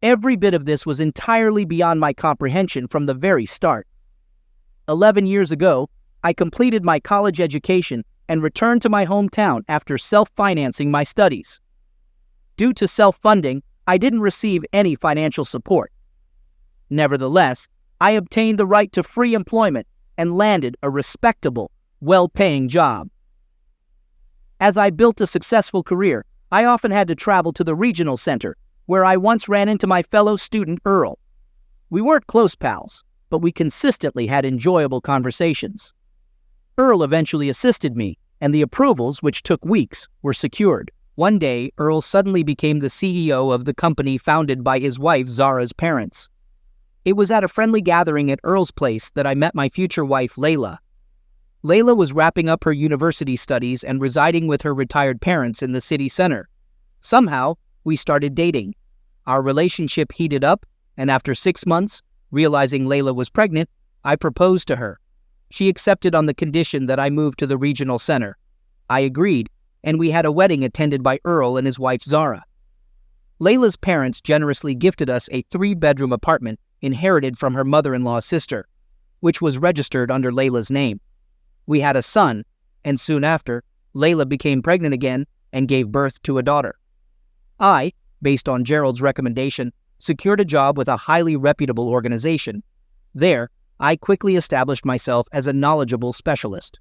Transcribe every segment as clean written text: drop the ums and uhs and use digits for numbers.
Every bit of this was entirely beyond my comprehension from the very start. 11 years ago, I completed my college education and returned to my hometown after self-financing my studies. Due to self-funding, I didn't receive any financial support. Nevertheless, I obtained the right to free employment and landed a respectable, well-paying job. As I built a successful career, I often had to travel to the regional center, where I once ran into my fellow student Earl. We weren't close pals, but we consistently had enjoyable conversations. Earl eventually assisted me, and the approvals, which took weeks, were secured. One day, Earl suddenly became the CEO of the company founded by his wife Zara's parents. It was at a friendly gathering at Earl's place that I met my future wife Layla. Layla was wrapping up her university studies and residing with her retired parents in the city center. Somehow, we started dating. Our relationship heated up, and after 6 months, realizing Layla was pregnant, I proposed to her. She accepted on the condition that I move to the regional center. I agreed, and we had a wedding attended by Earl and his wife Zara. Layla's parents generously gifted us a 3-bedroom apartment inherited from her mother-in-law's sister, which was registered under Layla's name. We had a son, and soon after, Layla became pregnant again and gave birth to a daughter. I, based on Gerald's recommendation, secured a job with a highly reputable organization. There, I quickly established myself as a knowledgeable specialist.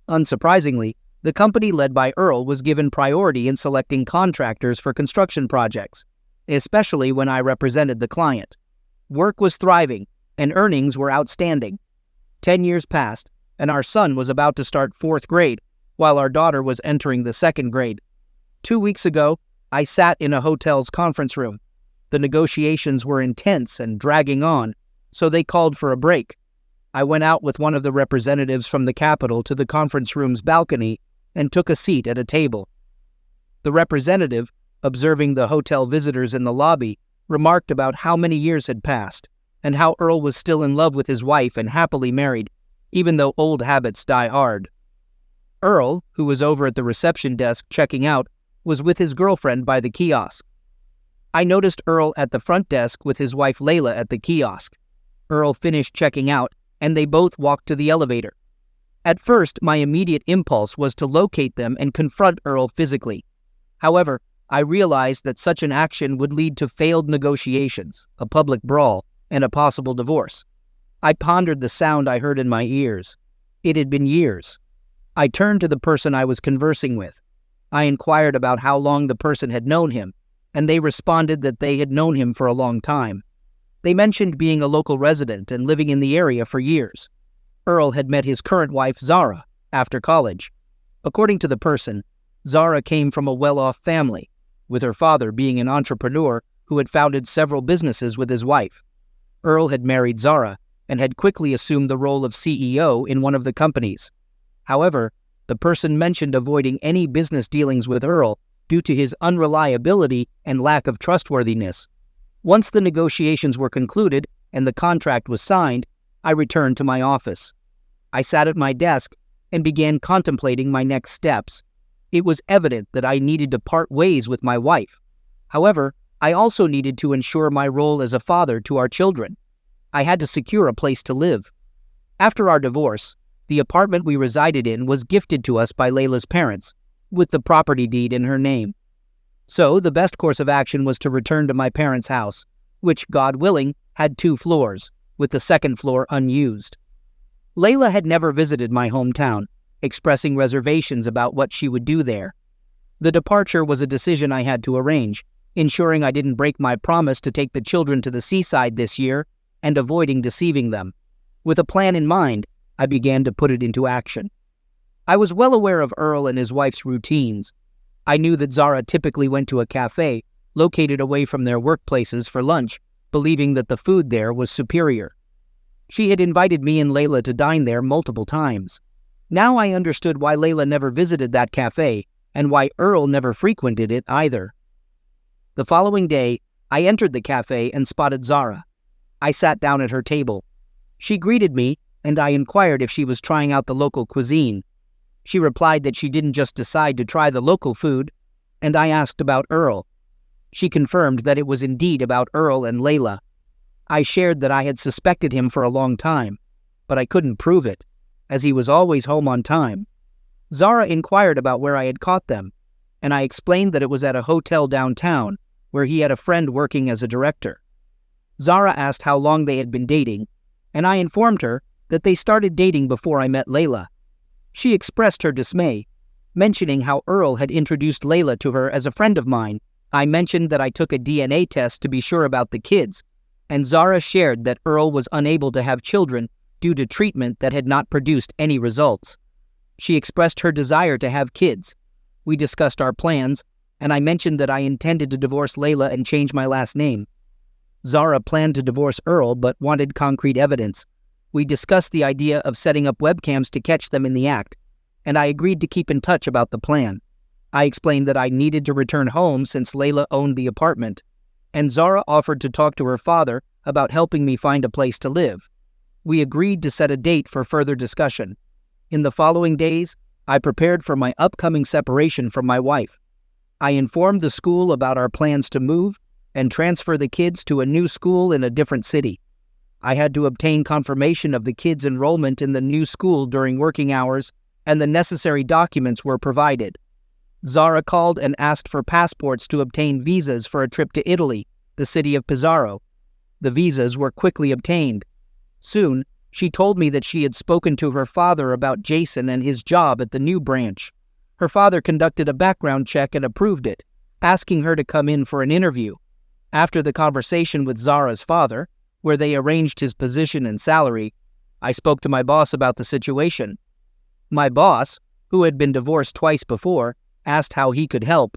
Unsurprisingly, the company led by Earl was given priority in selecting contractors for construction projects, especially when I represented the client. Work was thriving, and earnings were outstanding. 10 years passed, and our son was about to start 4th grade, while our daughter was entering the 2nd grade. 2 weeks ago, I sat in a hotel's conference room. The negotiations were intense and dragging on, so they called for a break. I went out with one of the representatives from the Capitol to the conference room's balcony and took a seat at a table. The representative, observing the hotel visitors in the lobby, remarked about how many years had passed, and how Earl was still in love with his wife and happily married, even though old habits die hard. Earl, who was over at the reception desk checking out, was with his girlfriend by the kiosk. I noticed Earl at the front desk with his wife Layla at the kiosk. Earl finished checking out, and they both walked to the elevator. At first, my immediate impulse was to locate them and confront Earl physically. However, I realized that such an action would lead to failed negotiations, a public brawl, and a possible divorce. I pondered the sound I heard in my ears. It had been years. I turned to the person I was conversing with. I inquired about how long the person had known him, and they responded that they had known him for a long time. They mentioned being a local resident and living in the area for years. Earl had met his current wife, Zara, after college. According to the person, Zara came from a well-off family, with her father being an entrepreneur who had founded several businesses with his wife. Earl had married Zara and had quickly assumed the role of CEO in one of the companies. However, the person mentioned avoiding any business dealings with Earl due to his unreliability and lack of trustworthiness. Once the negotiations were concluded and the contract was signed, I returned to my office. I sat at my desk and began contemplating my next steps. It was evident that I needed to part ways with my wife. However, I also needed to ensure my role as a father to our children. I had to secure a place to live. After our divorce, the apartment we resided in was gifted to us by Layla's parents, with the property deed in her name. So the best course of action was to return to my parents' house, which, God willing, had 2 floors, with the 2nd floor unused. Layla had never visited my hometown, expressing reservations about what she would do there. The departure was a decision I had to arrange, ensuring I didn't break my promise to take the children to the seaside this year and avoiding deceiving them. With a plan in mind, I began to put it into action. I was well aware of Earl and his wife's routines. I knew that Zara typically went to a cafe located away from their workplaces for lunch, believing that the food there was superior. She had invited me and Layla to dine there multiple times. Now I understood why Layla never visited that cafe and why Earl never frequented it either. The following day, I entered the cafe and spotted Zara. I sat down at her table. She greeted me, and I inquired if she was trying out the local cuisine. She replied that she didn't just decide to try the local food, and I asked about Earl. She confirmed that it was indeed about Earl and Layla. I shared that I had suspected him for a long time, but I couldn't prove it, as he was always home on time. Zara inquired about where I had caught them, and I explained that it was at a hotel downtown, where he had a friend working as a director. Zara asked how long they had been dating, and I informed her that they started dating before I met Layla. She expressed her dismay, mentioning how Earl had introduced Layla to her as a friend of mine. I mentioned that I took a DNA test to be sure about the kids, and Zara shared that Earl was unable to have children due to treatment that had not produced any results. She expressed her desire to have kids. We discussed our plans, and I mentioned that I intended to divorce Layla and change my last name. Zara planned to divorce Earl but wanted concrete evidence. We discussed the idea of setting up webcams to catch them in the act, and I agreed to keep in touch about the plan. I explained that I needed to return home since Layla owned the apartment, and Zara offered to talk to her father about helping me find a place to live. We agreed to set a date for further discussion. In the following days, I prepared for my upcoming separation from my wife. I informed the school about our plans to move and transfer the kids to a new school in a different city. I had to obtain confirmation of the kids' enrollment in the new school during working hours, and the necessary documents were provided. Zara called and asked for passports to obtain visas for a trip to Italy, the city of Pizarro. The visas were quickly obtained. Soon, she told me that she had spoken to her father about Jason and his job at the new branch. Her father conducted a background check and approved it, asking her to come in for an interview. After the conversation with Zara's father, where they arranged his position and salary, I spoke to my boss about the situation. My boss, who had been divorced twice before, asked how he could help.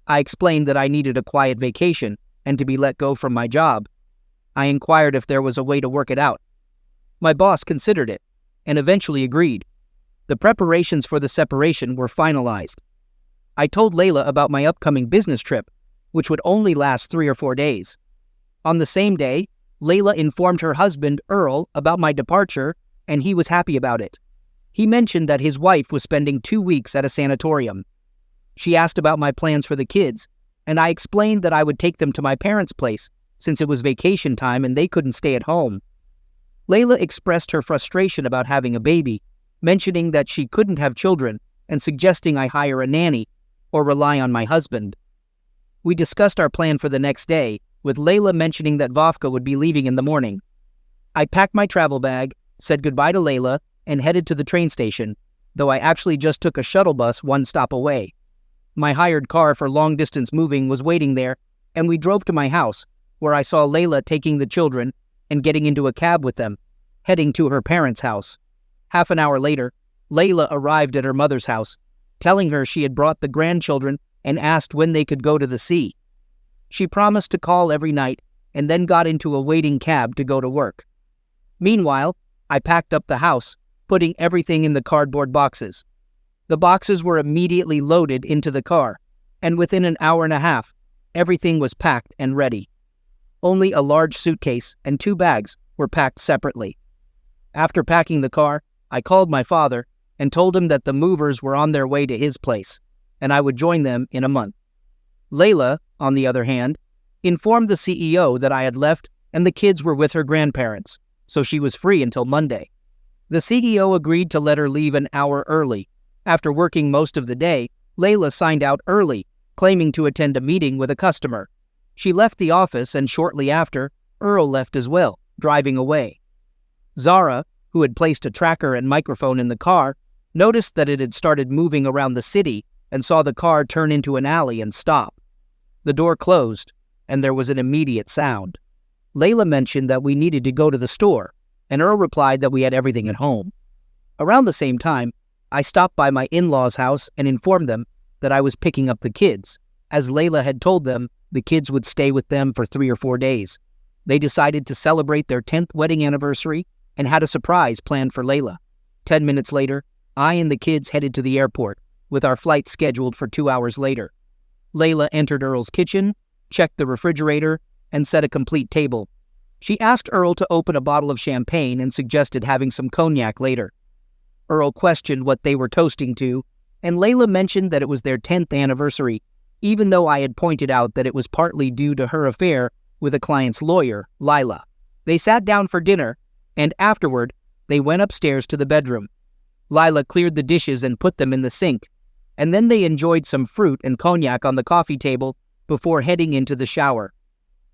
I explained that I needed a quiet vacation and to be let go from my job. I inquired if there was a way to work it out. My boss considered it and eventually agreed. The preparations for the separation were finalized. I told Layla about my upcoming business trip, which would only last 3 or 4 days. On the same day, Layla informed her husband, Earl, about my departure, and he was happy about it. He mentioned that his wife was spending 2 weeks at a sanatorium. She asked about my plans for the kids, and I explained that I would take them to my parents' place, since it was vacation time and they couldn't stay at home. Layla expressed her frustration about having a baby, mentioning that she couldn't have children and suggesting I hire a nanny or rely on my husband. We discussed our plan for the next day, with Layla mentioning that Vovka would be leaving in the morning. I packed my travel bag, said goodbye to Layla, and headed to the train station, though I actually just took a shuttle bus 1 stop away. My hired car for long-distance moving was waiting there, and we drove to my house, where I saw Layla taking the children and getting into a cab with them, heading to her parents' house. Half an hour later, Layla arrived at her mother's house, telling her she had brought the grandchildren and asked when they could go to the sea. She promised to call every night and then got into a waiting cab to go to work. Meanwhile, I packed up the house, putting everything in the cardboard boxes. The boxes were immediately loaded into the car, and within an hour and a half, everything was packed and ready. Only a large suitcase and 2 bags were packed separately. After packing the car, I called my father and told him that the movers were on their way to his place, and I would join them in a month. Layla, on the other hand, informed the CEO that I had left and the kids were with her grandparents, so she was free until Monday. The CEO agreed to let her leave an hour early. After working most of the day, Layla signed out early, claiming to attend a meeting with a customer. She left the office, and shortly after, Earl left as well, driving away. Zara, who had placed a tracker and microphone in the car, noticed that it had started moving around the city and saw the car turn into an alley and stop. The door closed, and there was an immediate sound. Layla mentioned that we needed to go to the store, and Earl replied that we had everything at home. Around the same time, I stopped by my in-laws' house and informed them that I was picking up the kids. As Layla had told them, the kids would stay with them for 3 or 4 days. They decided to celebrate their 10th wedding anniversary and had a surprise planned for Layla. 10 minutes later, I and the kids headed to the airport, with our flight scheduled for 2 hours later. Layla entered Earl's kitchen, checked the refrigerator, and set a complete table. She asked Earl to open a bottle of champagne and suggested having some cognac later. Earl questioned what they were toasting to, and Layla mentioned that it was their 10th anniversary. even though I had pointed out that it was partly due to her affair with a client's lawyer, Lila. They sat down for dinner, and afterward, they went upstairs to the bedroom. Lila cleared the dishes and put them in the sink, and then they enjoyed some fruit and cognac on the coffee table before heading into the shower.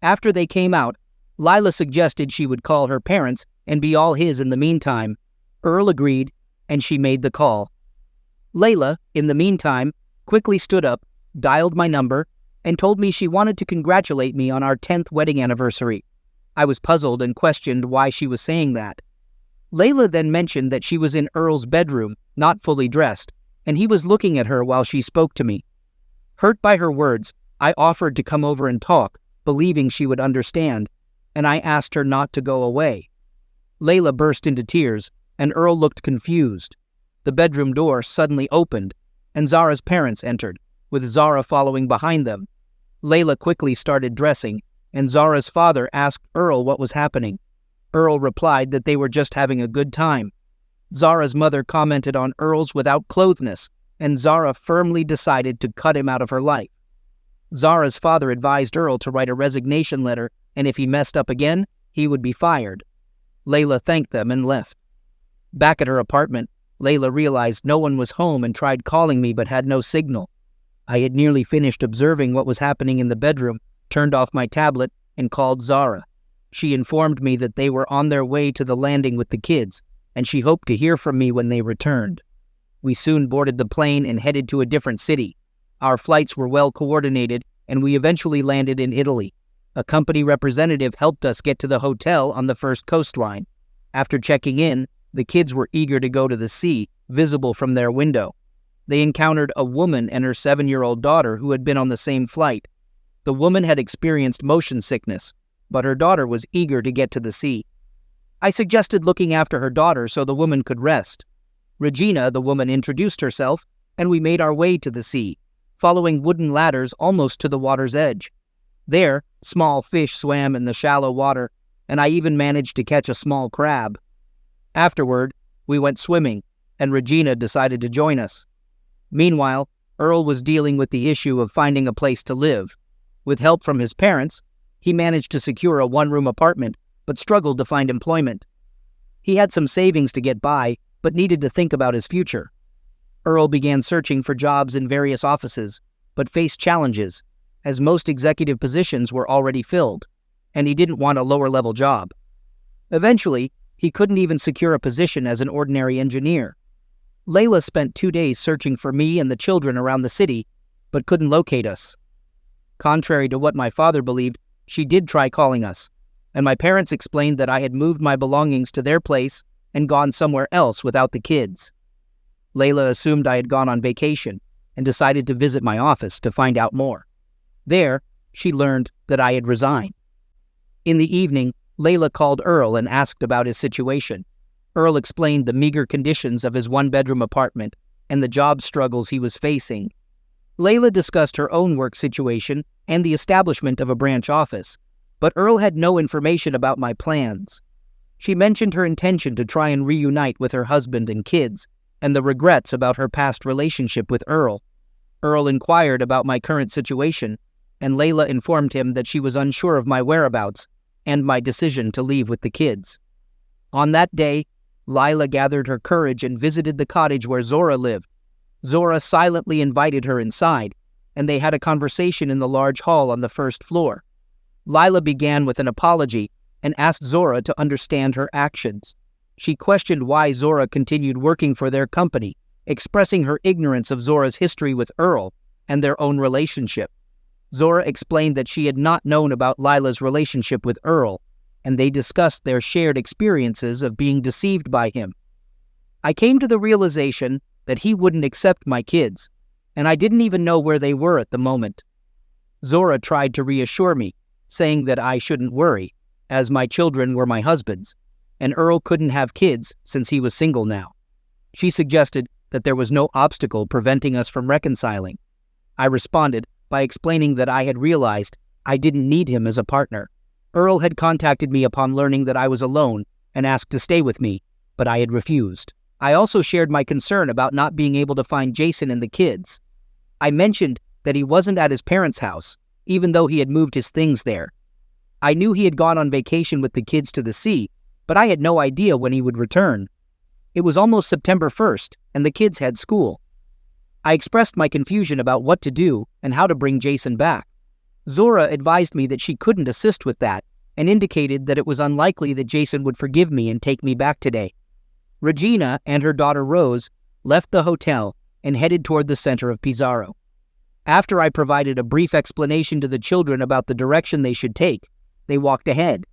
After they came out, Lila suggested she would call her parents and be all his in the meantime. Earl agreed, and she made the call. Layla, in the meantime, quickly stood up, dialed my number, and told me she wanted to congratulate me on our 10th wedding anniversary. I was puzzled and questioned why she was saying that. Layla then mentioned that she was in Earl's bedroom, not fully dressed, and he was looking at her while she spoke to me. Hurt by her words, I offered to come over and talk, believing she would understand, and I asked her not to go away. Layla burst into tears, and Earl looked confused. The bedroom door suddenly opened, and Zara's parents entered, with Zara following behind them. Layla quickly started dressing, and Zara's father asked Earl what was happening. Earl replied that they were just having a good time. Zara's mother commented on Earl's without-clotheness, and Zara firmly decided to cut him out of her life. Zara's father advised Earl to write a resignation letter, and if he messed up again, he would be fired. Layla thanked them and left. Back at her apartment, Layla realized no one was home and tried calling me but had no signal. I had nearly finished observing what was happening in the bedroom, turned off my tablet, and called Zara. She informed me that they were on their way to the landing with the kids, and she hoped to hear from me when they returned. We soon boarded the plane and headed to a different city. Our flights were well coordinated, and we eventually landed in Italy. A company representative helped us get to the hotel on the first coastline. After checking in, the kids were eager to go to the sea, visible from their window. They encountered a woman and her 7-year-old daughter who had been on the same flight. The woman had experienced motion sickness, but her daughter was eager to get to the sea. I suggested looking after her daughter so the woman could rest. Regina, the woman, introduced herself, and we made our way to the sea, following wooden ladders almost to the water's edge. There, small fish swam in the shallow water, and I even managed to catch a small crab. Afterward, we went swimming, and Regina decided to join us. Meanwhile, Earl was dealing with the issue of finding a place to live. With help from his parents, he managed to secure a one-room apartment, but struggled to find employment. He had some savings to get by, but needed to think about his future. Earl began searching for jobs in various offices, but faced challenges, as most executive positions were already filled, and he didn't want a lower-level job. Eventually, he couldn't even secure a position as an ordinary engineer. Layla spent 2 days searching for me and the children around the city, but couldn't locate us. Contrary to what my father believed, she did try calling us, and my parents explained that I had moved my belongings to their place and gone somewhere else without the kids. Layla assumed I had gone on vacation and decided to visit my office to find out more. There, she learned that I had resigned. In the evening, Layla called Earl and asked about his situation. Earl explained the meager conditions of his one-bedroom apartment and the job struggles he was facing. Layla discussed her own work situation and the establishment of a branch office, but Earl had no information about my plans. She mentioned her intention to try and reunite with her husband and kids, and the regrets about her past relationship with Earl. Earl inquired about my current situation, and Layla informed him that she was unsure of my whereabouts and my decision to leave with the kids. On that day, Layla gathered her courage and visited the cottage where Zora lived. Zora silently invited her inside, and they had a conversation in the large hall on the first floor. Layla began with an apology and asked Zora to understand her actions. She questioned why Zora continued working for their company, expressing her ignorance of Zora's history with Earl and their own relationship. Zora explained that she had not known about Layla's relationship with Earl, and they discussed their shared experiences of being deceived by him. I came to the realization that he wouldn't accept my kids, and I didn't even know where they were at the moment. Zora tried to reassure me, saying that I shouldn't worry, as my children were my husband's, and Earl couldn't have kids since he was single now. She suggested that there was no obstacle preventing us from reconciling. I responded by explaining that I had realized I didn't need him as a partner. Earl had contacted me upon learning that I was alone and asked to stay with me, but I had refused. I also shared my concern about not being able to find Jason and the kids. I mentioned that he wasn't at his parents' house, even though he had moved his things there. I knew he had gone on vacation with the kids to the sea, but I had no idea when he would return. It was almost September 1st, and the kids had school. I expressed my confusion about what to do and how to bring Jason back. Zora advised me that she couldn't assist with that, and indicated that it was unlikely that Jason would forgive me and take me back today. Regina and her daughter Rose left the hotel and headed toward the center of Pizarro. After I provided a brief explanation to the children about the direction they should take, they walked ahead.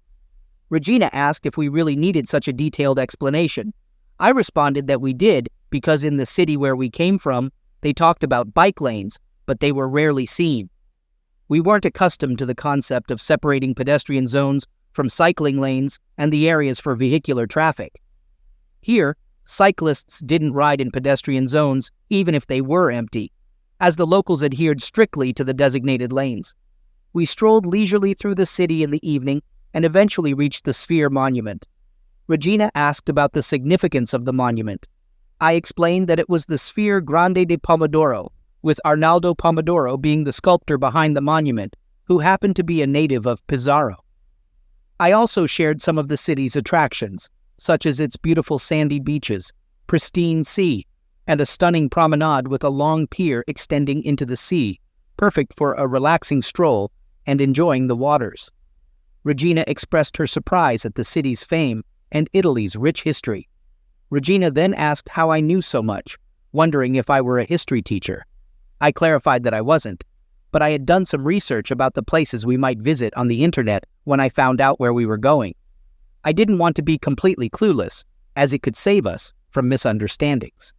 Regina asked if we really needed such a detailed explanation. I responded that we did because in the city where we came from, they talked about bike lanes, but they were rarely seen. We weren't accustomed to the concept of separating pedestrian zones from cycling lanes and the areas for vehicular traffic. Here, cyclists didn't ride in pedestrian zones even if they were empty, as the locals adhered strictly to the designated lanes. We strolled leisurely through the city in the evening and eventually reached the Sphere Monument. Regina asked about the significance of the monument. I explained that it was the Sphere Grande de Pomodoro, with Arnaldo Pomodoro being the sculptor behind the monument, who happened to be a native of Pizarro. I also shared some of the city's attractions, such as its beautiful sandy beaches, pristine sea, and a stunning promenade with a long pier extending into the sea, perfect for a relaxing stroll and enjoying the waters. Regina expressed her surprise at the city's fame and Italy's rich history. Regina then asked how I knew so much, wondering if I were a history teacher. I clarified that I wasn't, but I had done some research about the places we might visit on the internet when I found out where we were going. I didn't want to be completely clueless, as it could save us from misunderstandings.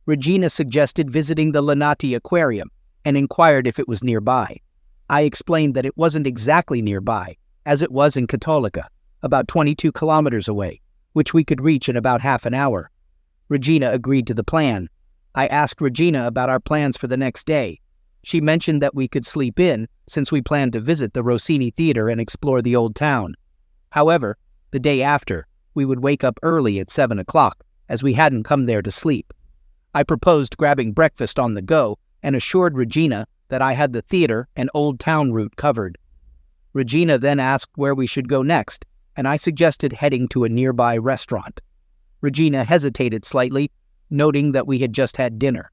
Regina suggested visiting the Lanati Aquarium and inquired if it was nearby. I explained that it wasn't exactly nearby, as it was in Cattolica, about 22 kilometers away, which we could reach in about half an hour. Regina agreed to the plan. I asked Regina about our plans for the next day. She mentioned that we could sleep in since we planned to visit the Rossini Theater and explore the old town. However, the day after, we would wake up early at 7 o'clock, as we hadn't come there to sleep. I proposed grabbing breakfast on the go and assured Regina that I had the theater and old town route covered. Regina then asked where we should go next, and I suggested heading to a nearby restaurant. Regina hesitated slightly, noting that we had just had dinner.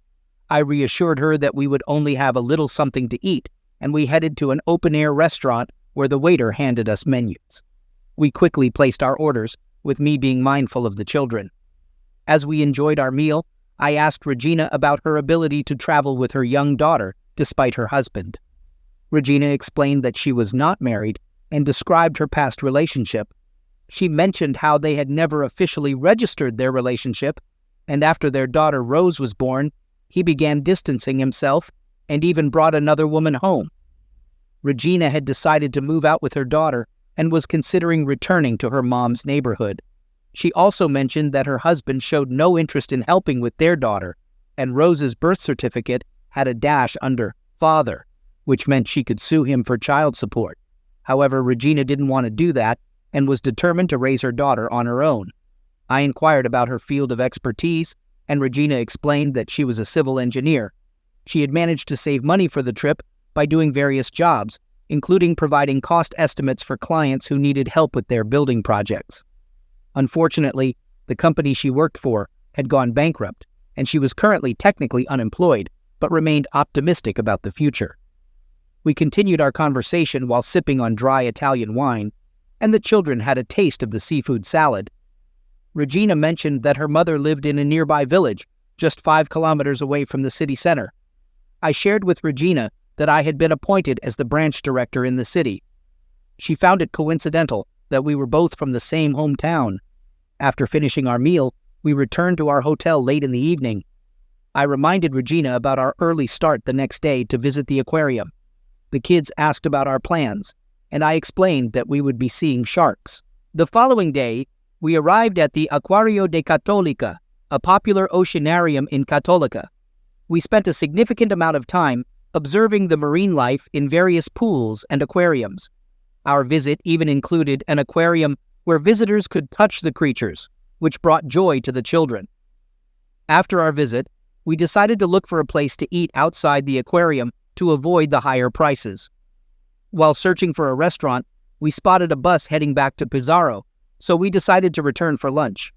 I reassured her that we would only have a little something to eat, and we headed to an open-air restaurant where the waiter handed us menus. We quickly placed our orders, with me being mindful of the children. As we enjoyed our meal, I asked Regina about her ability to travel with her young daughter despite her husband. Regina explained that she was not married and described her past relationship. She mentioned how they had never officially registered their relationship, and after their daughter Rose was born, he began distancing himself and even brought another woman home. Regina had decided to move out with her daughter and was considering returning to her mom's neighborhood. She also mentioned that her husband showed no interest in helping with their daughter, and Rose's birth certificate had a dash under father, which meant she could sue him for child support. However, Regina didn't want to do that and was determined to raise her daughter on her own. I inquired about her field of expertise, and Regina explained that she was a civil engineer. She had managed to save money for the trip by doing various jobs, including providing cost estimates for clients who needed help with their building projects. Unfortunately, the company she worked for had gone bankrupt, and she was currently technically unemployed, but remained optimistic about the future. We continued our conversation while sipping on dry Italian wine, and the children had a taste of the seafood salad. Regina mentioned that her mother lived in a nearby village, just 5 kilometers away from the city center. I shared with Regina that I had been appointed as the branch director in the city. She found it coincidental that we were both from the same hometown. After finishing our meal, we returned to our hotel late in the evening. I reminded Regina about our early start the next day to visit the aquarium. The kids asked about our plans, and I explained that we would be seeing sharks. The following day, we arrived at the Acquario de Cattolica, a popular oceanarium in Cattolica. We spent a significant amount of time observing the marine life in various pools and aquariums. Our visit even included an aquarium where visitors could touch the creatures, which brought joy to the children. After our visit, we decided to look for a place to eat outside the aquarium to avoid the higher prices. While searching for a restaurant, we spotted a bus heading back to Pizarro, so we decided to return for lunch.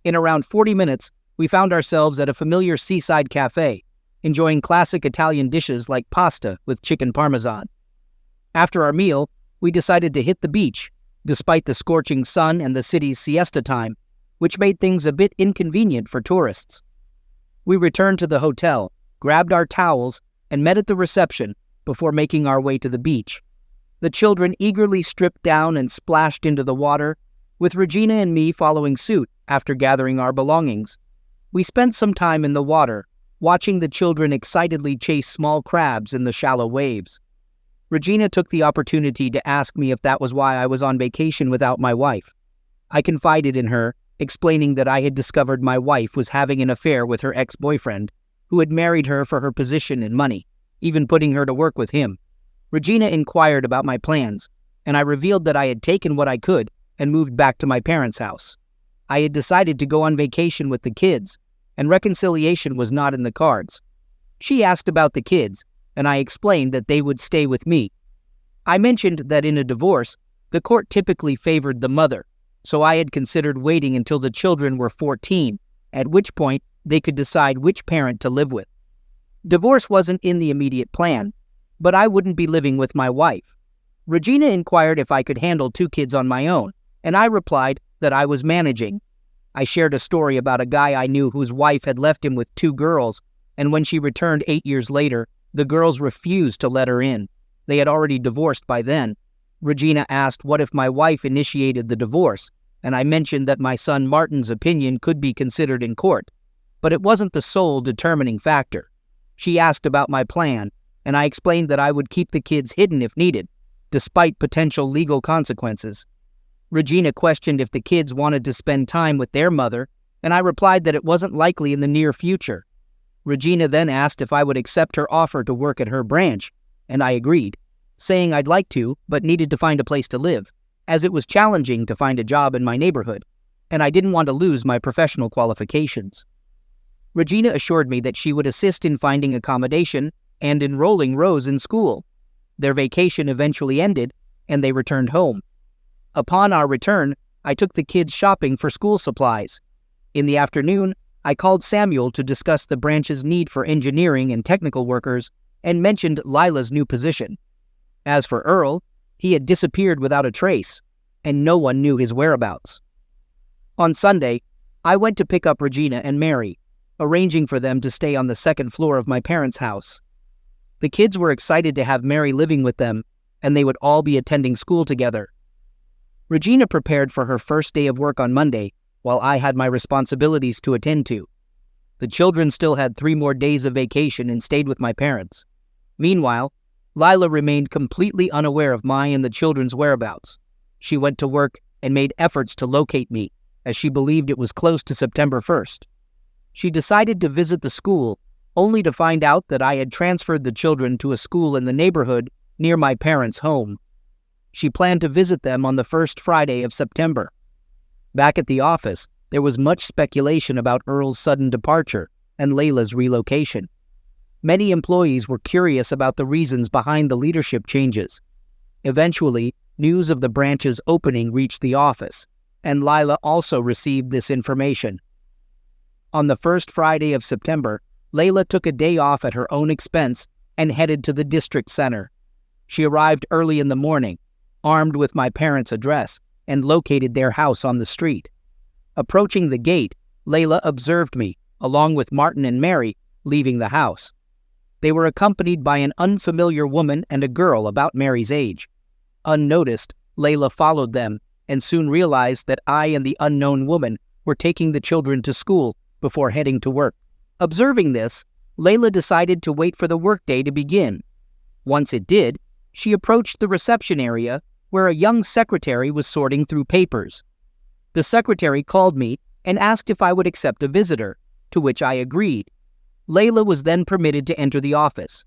In around 40 minutes, we found ourselves at a familiar seaside cafe, enjoying classic Italian dishes like pasta with chicken parmesan. After our meal, we decided to hit the beach, despite the scorching sun and the city's siesta time, which made things a bit inconvenient for tourists. We returned to the hotel, grabbed our towels, and met at the reception before making our way to the beach. The children eagerly stripped down and splashed into the water, with Regina and me following suit after gathering our belongings. We spent some time in the water, watching the children excitedly chase small crabs in the shallow waves. Regina took the opportunity to ask me if that was why I was on vacation without my wife. I confided in her, explaining that I had discovered my wife was having an affair with her ex-boyfriend, who had married her for her position and money, even putting her to work with him. Regina inquired about my plans, and I revealed that I had taken what I could and moved back to my parents' house. I had decided to go on vacation with the kids, and reconciliation was not in the cards. She asked about the kids, and I explained that they would stay with me. I mentioned that in a divorce, the court typically favored the mother, so I had considered waiting until the children were 14, at which point they could decide which parent to live with. Divorce wasn't in the immediate plan, but I wouldn't be living with my wife. Regina inquired if I could handle 2 kids on my own, and I replied that I was managing. I shared a story about a guy I knew whose wife had left him with 2 girls, and when she returned 8 years later, the girls refused to let her in. They had already divorced by then. Regina asked what if my wife initiated the divorce, and I mentioned that my son Martin's opinion could be considered in court, but it wasn't the sole determining factor. She asked about my plan, and I explained that I would keep the kids hidden if needed, despite potential legal consequences. Regina questioned if the kids wanted to spend time with their mother, and I replied that it wasn't likely in the near future. Regina then asked if I would accept her offer to work at her branch, and I agreed, saying I'd like to, but needed to find a place to live, as it was challenging to find a job in my neighborhood, and I didn't want to lose my professional qualifications. Regina assured me that she would assist in finding accommodation and enrolling Rose in school. Their vacation eventually ended, and they returned home. Upon our return, I took the kids shopping for school supplies. In the afternoon, I called Samuel to discuss the branch's need for engineering and technical workers and mentioned Lila's new position. As for Earl, he had disappeared without a trace, and no one knew his whereabouts. On Sunday, I went to pick up Regina and Mary, arranging for them to stay on the second floor of my parents' house. The kids were excited to have Mary living with them, and they would all be attending school together. Regina prepared for her first day of work on Monday, while I had my responsibilities to attend to. The children still had 3 more days of vacation and stayed with my parents. Meanwhile, Lila remained completely unaware of my and the children's whereabouts. She went to work and made efforts to locate me, as she believed it was close to September 1st. She decided to visit the school, only to find out that I had transferred the children to a school in the neighborhood near my parents' home. She planned to visit them on the first Friday of September. Back at the office, there was much speculation about Earl's sudden departure and Layla's relocation. Many employees were curious about the reasons behind the leadership changes. Eventually, news of the branch's opening reached the office, and Lila also received this information. On the first Friday of September, Layla took a day off at her own expense and headed to the district center. She arrived early in the morning, armed with my parents' address, and located their house on the street. Approaching the gate, Layla observed me, along with Martin and Mary, leaving the house. They were accompanied by an unfamiliar woman and a girl about Mary's age. Unnoticed, Layla followed them and soon realized that I and the unknown woman were taking the children to school before heading to work. Observing this, Layla decided to wait for the workday to begin. Once it did, she approached the reception area where a young secretary was sorting through papers. The secretary called me and asked if I would accept a visitor, to which I agreed. Layla was then permitted to enter the office.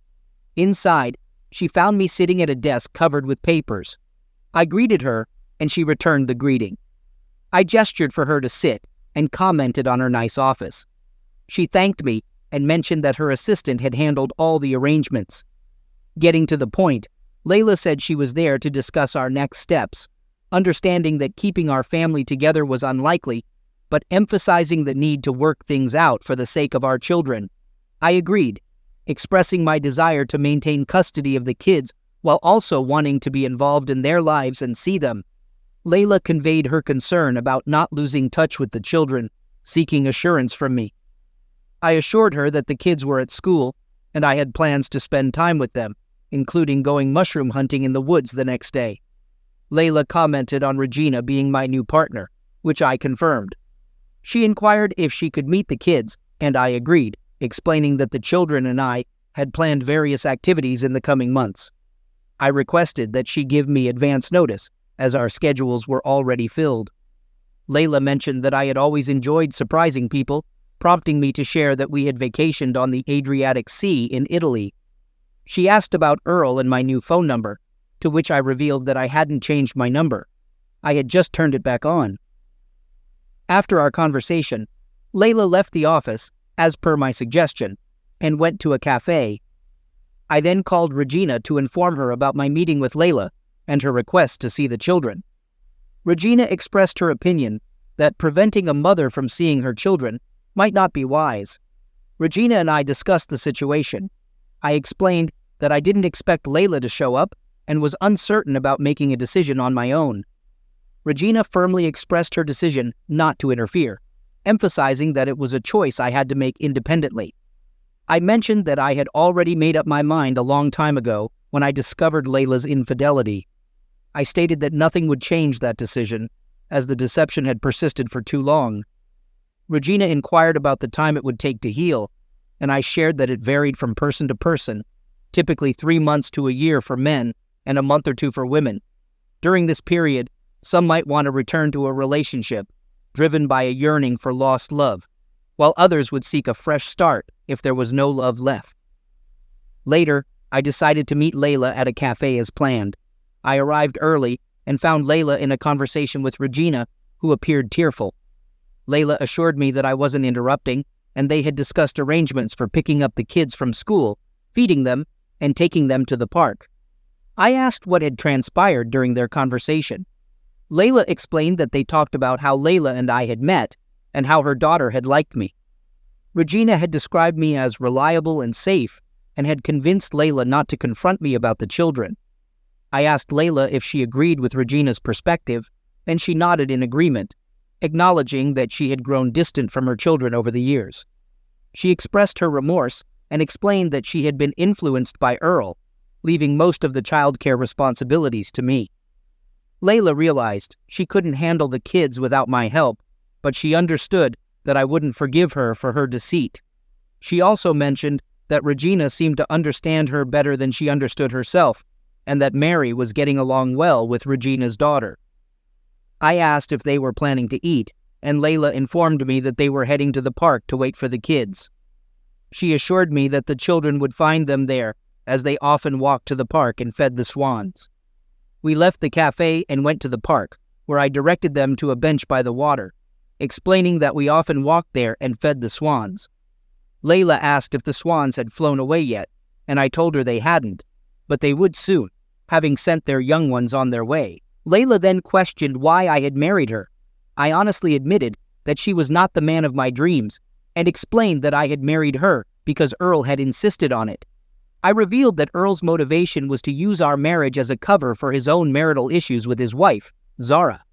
Inside, she found me sitting at a desk covered with papers. I greeted her, and she returned the greeting. I gestured for her to sit and commented on her nice office. She thanked me and mentioned that her assistant had handled all the arrangements. Getting to the point, Layla said she was there to discuss our next steps, understanding that keeping our family together was unlikely, but emphasizing the need to work things out for the sake of our children. I agreed, expressing my desire to maintain custody of the kids while also wanting to be involved in their lives and see them. Layla conveyed her concern about not losing touch with the children, seeking assurance from me. I assured her that the kids were at school, and I had plans to spend time with them, including going mushroom hunting in the woods the next day. Layla commented on Regina being my new partner, which I confirmed. She inquired if she could meet the kids, and I agreed, explaining that the children and I had planned various activities in the coming months. I requested that she give me advance notice, as our schedules were already filled. Layla mentioned that I had always enjoyed surprising people, prompting me to share that we had vacationed on the Adriatic Sea in Italy. She asked about Earl and my new phone number, to which I revealed that I hadn't changed my number. I had just turned it back on. After our conversation, Layla left the office, as per my suggestion, and went to a cafe. I then called Regina to inform her about my meeting with Layla and her request to see the children. Regina expressed her opinion that preventing a mother from seeing her children might not be wise. Regina and I discussed the situation. I explained that I didn't expect Layla to show up and was uncertain about making a decision on my own. Regina firmly expressed her decision not to interfere, emphasizing that it was a choice I had to make independently. I mentioned that I had already made up my mind a long time ago when I discovered Layla's infidelity. I stated that nothing would change that decision, as the deception had persisted for too long. Regina inquired about the time it would take to heal, and I shared that it varied from person to person, typically 3 months to a year for men and a month or two for women. During this period, some might want to return to a relationship, driven by a yearning for lost love, while others would seek a fresh start if there was no love left. Later, I decided to meet Layla at a cafe as planned. I arrived early and found Layla in a conversation with Regina, who appeared tearful. Layla assured me that I wasn't interrupting, and they had discussed arrangements for picking up the kids from school, feeding them, and taking them to the park. I asked what had transpired during their conversation. Layla explained that they talked about how Layla and I had met, and how her daughter had liked me. Regina had described me as reliable and safe, and had convinced Layla not to confront me about the children. I asked Layla if she agreed with Regina's perspective, and she nodded in agreement, acknowledging that she had grown distant from her children over the years. She expressed her remorse and explained that she had been influenced by Earl, leaving most of the childcare responsibilities to me. Layla realized she couldn't handle the kids without my help, but she understood that I wouldn't forgive her for her deceit. She also mentioned that Regina seemed to understand her better than she understood herself, and that Mary was getting along well with Regina's daughter. I asked if they were planning to eat, and Layla informed me that they were heading to the park to wait for the kids. She assured me that the children would find them there, as they often walked to the park and fed the swans. We left the cafe and went to the park, where I directed them to a bench by the water, explaining that we often walked there and fed the swans. Layla asked if the swans had flown away yet, and I told her they hadn't, but they would soon, having sent their young ones on their way. Layla then questioned why I had married her. I honestly admitted that she was not the man of my dreams, and explained that I had married her because Earl had insisted on it. I revealed that Earl's motivation was to use our marriage as a cover for his own marital issues with his wife, Zara.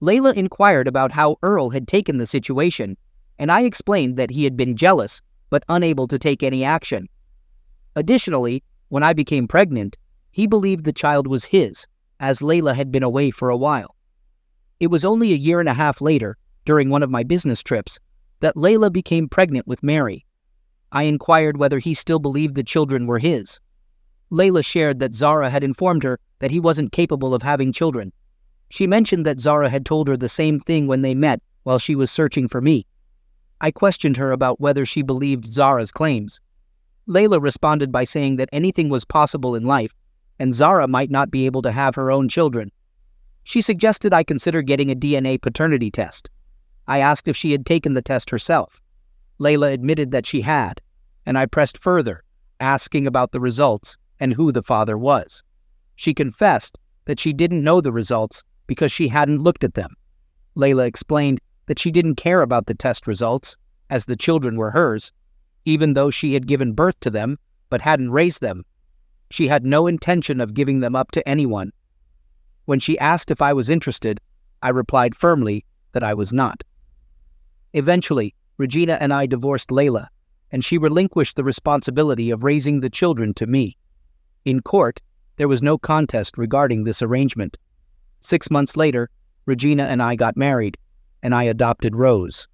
Layla inquired about how Earl had taken the situation, and I explained that he had been jealous but unable to take any action. Additionally, when I became pregnant, he believed the child was his, as Layla had been away for a while. It was only a year and a half later, during one of my business trips, that Layla became pregnant with Mary. I inquired whether he still believed the children were his. Layla shared that Zara had informed her that he wasn't capable of having children. She mentioned that Zara had told her the same thing when they met while she was searching for me. I questioned her about whether she believed Zara's claims. Layla responded by saying that anything was possible in life, and Zara might not be able to have her own children. She suggested I consider getting a DNA paternity test. I asked if she had taken the test herself. Layla admitted that she had, and I pressed further, asking about the results, and who the father was. She confessed that she didn't know the results because she hadn't looked at them. Layla explained that she didn't care about the test results, as the children were hers, even though she had given birth to them but hadn't raised them. She had no intention of giving them up to anyone. When she asked if I was interested, I replied firmly that I was not. Eventually, Regina and I divorced Layla, and she relinquished the responsibility of raising the children to me. In court, there was no contest regarding this arrangement. 6 months later, Regina and I got married, and I adopted Rose.